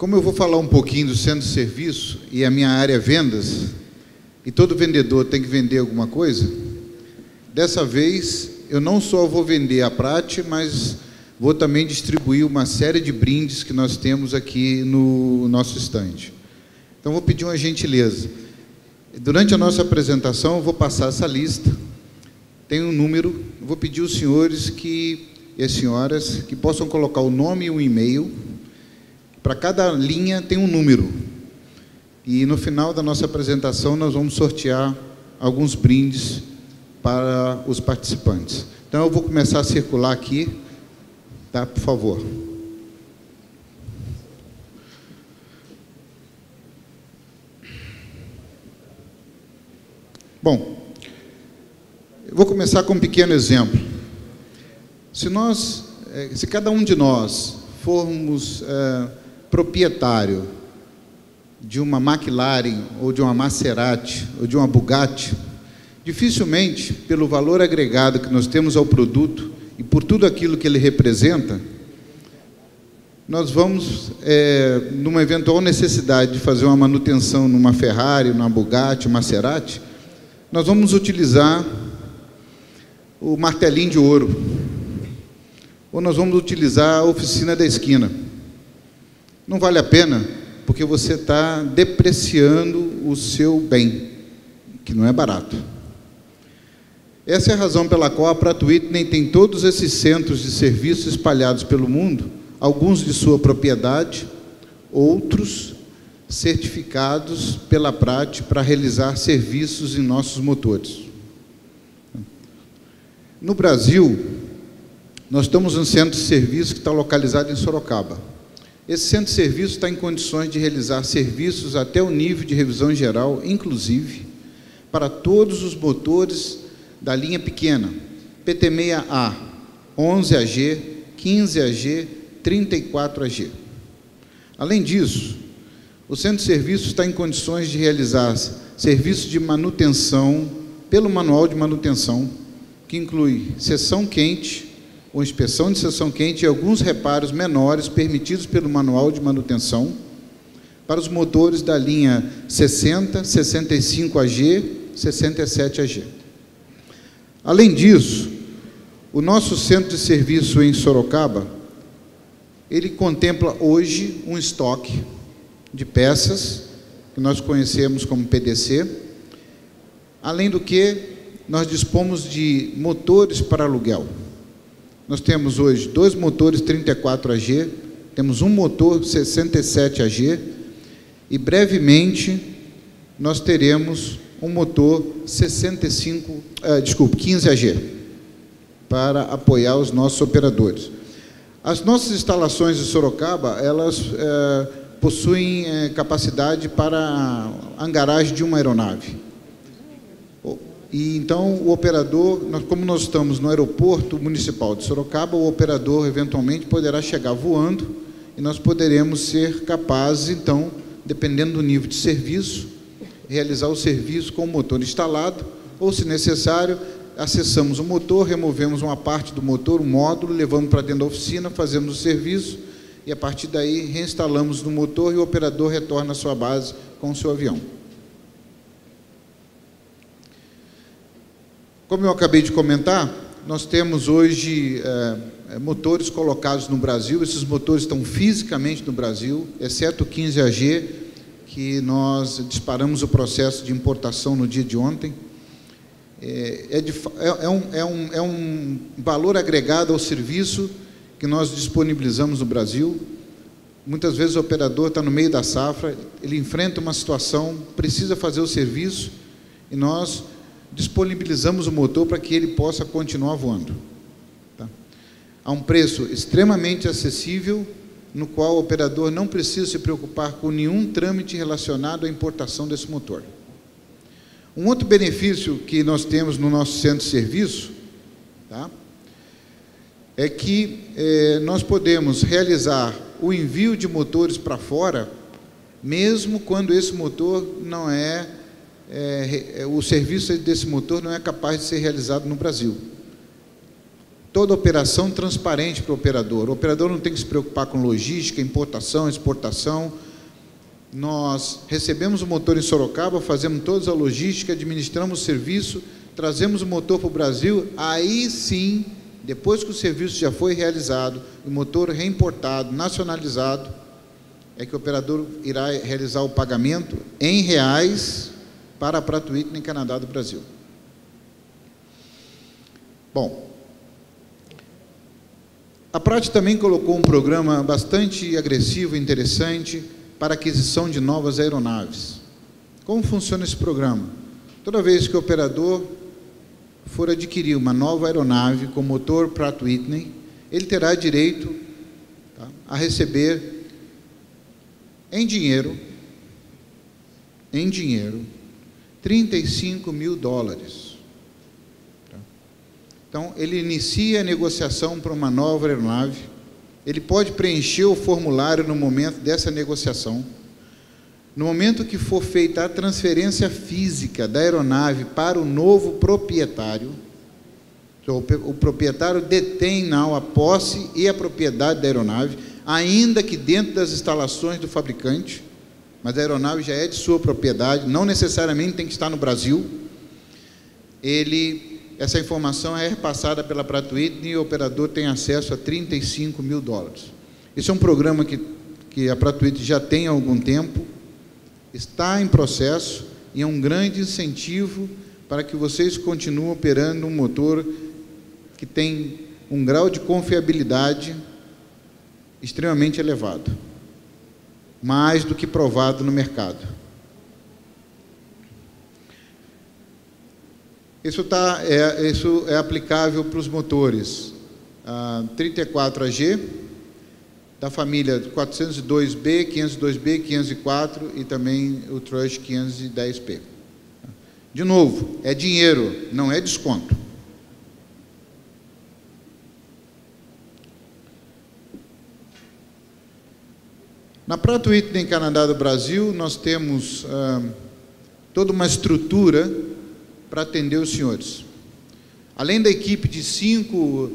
Como eu vou falar um pouquinho do centro de serviço e a minha área é vendas, e todo vendedor tem que vender alguma coisa, dessa vez eu não só vou vender a Prate, mas vou também distribuir uma série de brindes que nós temos aqui no nosso estande. Então, vou pedir uma gentileza. Durante a nossa apresentação, eu vou passar essa lista. Tem um número, eu vou pedir aos senhores e as senhoras que possam colocar o nome e o e-mail. Para cada linha tem um número. E no final da nossa apresentação, nós vamos sortear alguns brindes para os participantes. Então, eu vou começar a circular aqui, tá? Por favor. Bom, eu vou começar com um pequeno exemplo. Se cada um de nós formos proprietário de uma McLaren, ou de uma Maserati, ou de uma Bugatti, dificilmente, pelo valor agregado que nós temos ao produto e por tudo aquilo que ele representa, nós vamos, numa eventual necessidade de fazer uma manutenção numa Ferrari, numa Bugatti, Maserati, nós vamos utilizar o martelinho de ouro, ou nós vamos utilizar a oficina da esquina. Não vale a pena, porque você está depreciando o seu bem, que não é barato. Essa é a razão pela qual a Prato Whitney tem todos esses centros de serviço espalhados pelo mundo, alguns de sua propriedade, outros certificados pela Prate para realizar serviços em nossos motores. No Brasil, nós estamos num centro de serviço que está localizado em Sorocaba. Esse centro de serviço está em condições de realizar serviços até o nível de revisão geral, inclusive, para todos os motores da linha pequena, PT6A, 11AG, 15AG, 34AG. Além disso, o centro de serviço está em condições de realizar serviços de manutenção pelo manual de manutenção, que inclui seção quente, ou inspeção de seção quente e alguns reparos menores permitidos pelo manual de manutenção para os motores da linha 60, 65AG, 67AG. Além disso, o nosso centro de serviço em Sorocaba, ele contempla hoje um estoque de peças, que nós conhecemos como PDC, além do que nós dispomos de motores para aluguel. Nós temos hoje 2 motores 34AG, temos um motor 67AG e brevemente nós teremos um motor 15AG para apoiar os nossos operadores. As nossas instalações de Sorocaba, elas possuem capacidade para a hangaragem de uma aeronave. E então o operador, como nós estamos no aeroporto municipal de Sorocaba, o operador eventualmente poderá chegar voando e nós poderemos ser capazes, então, dependendo do nível de serviço, realizar o serviço com o motor instalado, ou, se necessário, acessamos o motor, removemos uma parte do motor, um módulo, levamos para dentro da oficina, fazemos o serviço e, a partir daí, reinstalamos no motor e o operador retorna à sua base com o seu avião. Como eu acabei de comentar, nós temos hoje motores colocados no Brasil. Esses motores estão fisicamente no Brasil, exceto o 15AG, que nós disparamos o processo de importação no dia de ontem. É um valor agregado ao serviço que nós disponibilizamos no Brasil. Muitas vezes o operador está no meio da safra, ele enfrenta uma situação, precisa fazer o serviço, e nós disponibilizamos o motor para que ele possa continuar voando. Tá? A um preço extremamente acessível, no qual o operador não precisa se preocupar com nenhum trâmite relacionado à importação desse motor. Um outro benefício que nós temos no nosso centro de serviço, tá, é que nós podemos realizar o envio de motores para fora, mesmo quando esse motor não o serviço desse motor não é capaz de ser realizado no Brasil. toda operação transparente para o operador não tem que se preocupar com logística, importação, exportação. Nós recebemos o motor em Sorocaba, fazemos toda a logística, administramos o serviço, trazemos o motor para o Brasil, aí sim, depois que o serviço já foi realizado, o motor reimportado, nacionalizado, é que o operador irá realizar o pagamento em reais para a Pratt Whitney Canadá do Brasil. Bom, a Pratt também colocou um programa bastante agressivo e interessante para aquisição de novas aeronaves. Como funciona esse programa? Toda vez que o operador for adquirir uma nova aeronave com motor Pratt Whitney, ele terá direito, tá, a receber em dinheiro, $35 mil. Tá? Então, ele inicia a negociação para uma nova aeronave. Ele pode preencher o formulário no momento dessa negociação. No momento que for feita a transferência física da aeronave para o novo proprietário, o proprietário detém a posse e a propriedade da aeronave, ainda que dentro das instalações do fabricante, mas a aeronave já é de sua propriedade, não necessariamente tem que estar no Brasil. Essa informação é repassada pela Pratt Whitney e o operador tem acesso a $35 mil. Esse é um programa que a Pratt Whitney já tem há algum tempo, está em processo e é um grande incentivo para que vocês continuem operando um motor que tem um grau de confiabilidade extremamente elevado, mais do que provado no mercado. Isso é aplicável para os motores 34AG, da família 402B, 502B, 504 e também o Thrush 510P. De novo, é dinheiro, não é desconto. Na Pratt Whitney Canadá do Brasil, nós temos toda uma estrutura para atender os senhores. Além da equipe de 5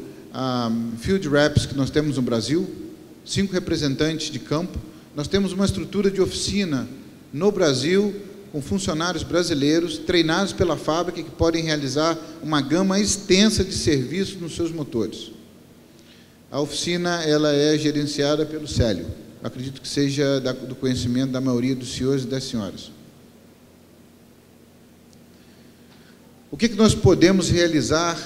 field reps que nós temos no Brasil, 5 representantes de campo, nós temos uma estrutura de oficina no Brasil, com funcionários brasileiros, treinados pela fábrica, que podem realizar uma gama extensa de serviços nos seus motores. A oficina ela é gerenciada pelo Célio. Acredito que seja do conhecimento da maioria dos senhores e das senhoras. O que nós podemos realizar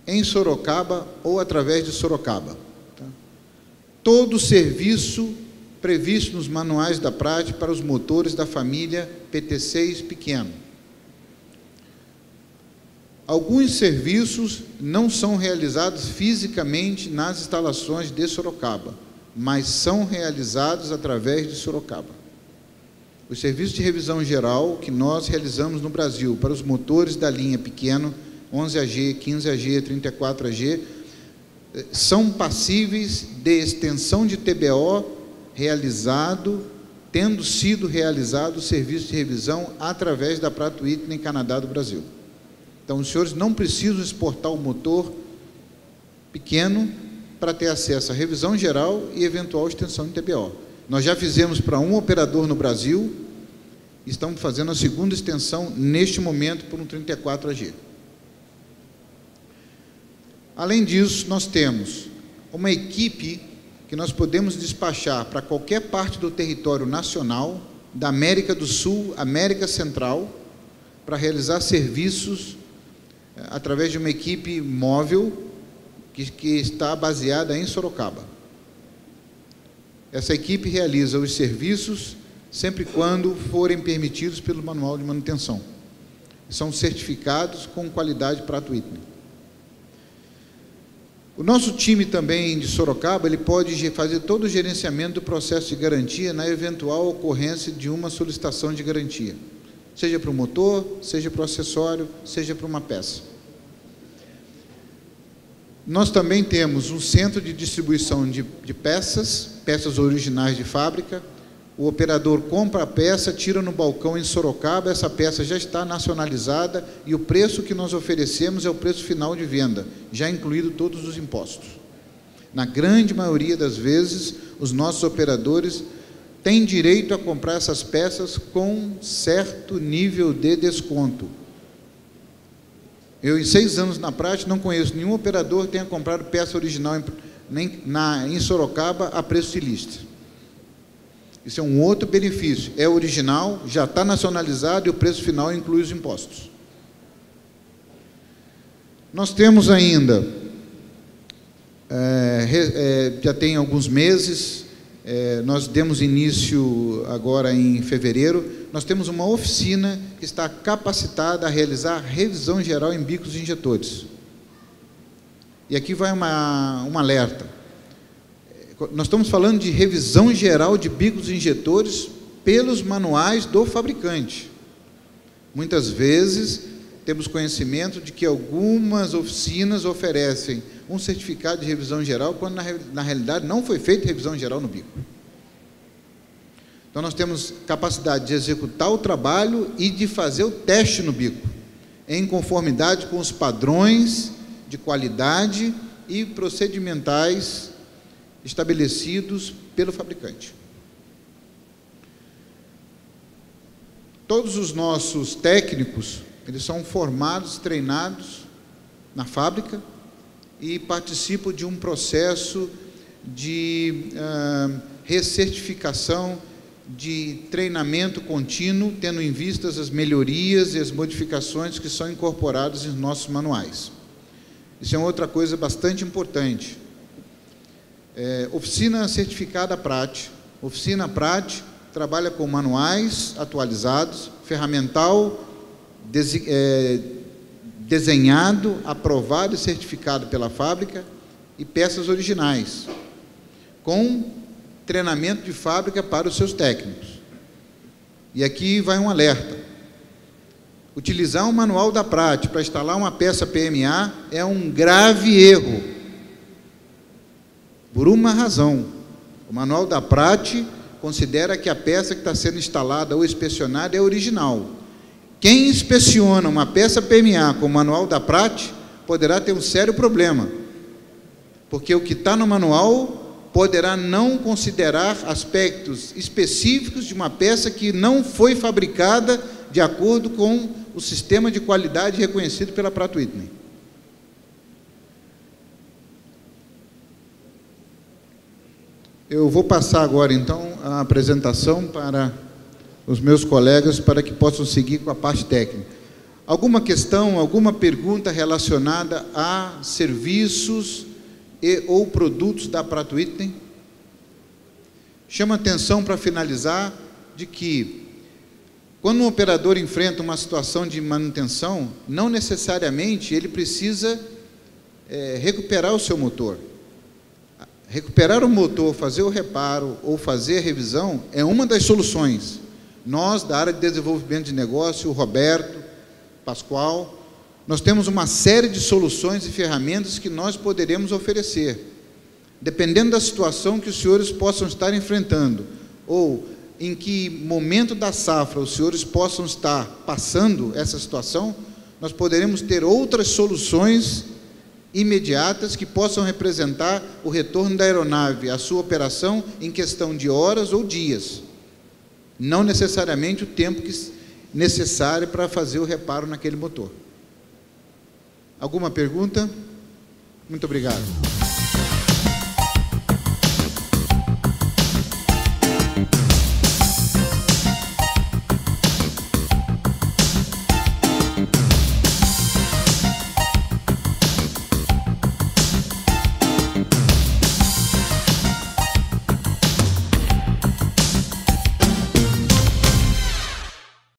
em Sorocaba ou através de Sorocaba? Tá? Todo o serviço previsto nos manuais da Pratt para os motores da família PT6 pequeno. Alguns serviços não são realizados fisicamente nas instalações de Sorocaba, mas são realizados através de Sorocaba. Os serviços de revisão geral que nós realizamos no Brasil para os motores da linha pequeno, 11AG, 15AG, 34AG, são passíveis de extensão de TBO tendo sido realizado o serviço de revisão através da Pratt Whitney Canadá do Brasil. Então, os senhores não precisam exportar o motor pequeno para ter acesso à revisão geral e eventual extensão de TBO. Nós já fizemos para um operador no Brasil, estamos fazendo a segunda extensão neste momento por um 34AG. Além disso, nós temos uma equipe que nós podemos despachar para qualquer parte do território nacional, da América do Sul, América Central, para realizar serviços através de uma equipe móvel que está baseada em Sorocaba. Essa equipe realiza os serviços sempre quando forem permitidos pelo manual de manutenção. São certificados com qualidade Pratt Whitney. O nosso time também de Sorocaba, ele pode fazer todo o gerenciamento do processo de garantia na eventual ocorrência de uma solicitação de garantia, seja para o motor, seja para o acessório, seja para uma peça. Nós também temos um centro de distribuição de peças originais de fábrica, o operador compra a peça, tira no balcão em Sorocaba, essa peça já está nacionalizada e o preço que nós oferecemos é o preço final de venda, já incluído todos os impostos. Na grande maioria das vezes, os nossos operadores têm direito a comprar essas peças com certo nível de desconto. Eu, em 6 anos na prática, não conheço nenhum operador que tenha comprado peça original em Sorocaba a preço de lista. Isso é um outro benefício. É original, já está nacionalizado e o preço final inclui os impostos. Nós temos ainda, já tem alguns meses, nós demos início agora em fevereiro, nós temos uma oficina que está capacitada a realizar revisão geral em bicos e injetores. E aqui vai um alerta. Nós estamos falando de revisão geral de bicos e injetores pelos manuais do fabricante. Muitas vezes temos conhecimento de que algumas oficinas oferecem um certificado de revisão geral, quando na realidade não foi feita revisão geral no bico. Então nós temos capacidade de executar o trabalho e de fazer o teste no bico, em conformidade com os padrões de qualidade e procedimentais estabelecidos pelo fabricante. Todos os nossos técnicos, eles são formados, treinados na fábrica e participam de um processo de recertificação, de treinamento contínuo, tendo em vista as melhorias e as modificações que são incorporadas em nossos manuais. Isso é outra coisa bastante importante. Oficina certificada PRAT. Oficina PRAT trabalha com manuais atualizados, ferramental desenhado, aprovado e certificado pela fábrica e peças originais, com treinamento de fábrica para os seus técnicos. E aqui vai um alerta. Utilizar um manual da PRAT para instalar uma peça PMA é um grave erro. Por uma razão, o manual da PRAT considera que a peça que está sendo instalada ou inspecionada é original. Quem inspeciona uma peça PMA com o manual da PRAT poderá ter um sério problema, porque o que está no manual poderá não considerar aspectos específicos de uma peça que não foi fabricada de acordo com o sistema de qualidade reconhecido pela Pratt & Whitney. Eu vou passar agora, então, a apresentação para os meus colegas, para que possam seguir com a parte técnica. Alguma questão, alguma pergunta relacionada a serviços ou produtos da Pratt & Whitney? Chama atenção, para finalizar, de que, quando um operador enfrenta uma situação de manutenção, não necessariamente ele precisa recuperar o seu motor. Recuperar o motor, fazer o reparo ou fazer a revisão é uma das soluções. Nós, da área de desenvolvimento de negócio, o Roberto, Pascoal, nós temos uma série de soluções e ferramentas que nós poderemos oferecer. Dependendo da situação que os senhores possam estar enfrentando, ou em que momento da safra os senhores possam estar passando essa situação, nós poderemos ter outras soluções imediatas que possam representar o retorno da aeronave à sua operação em questão de horas ou dias, não necessariamente o tempo necessário para fazer o reparo naquele motor. Alguma pergunta? Muito obrigado.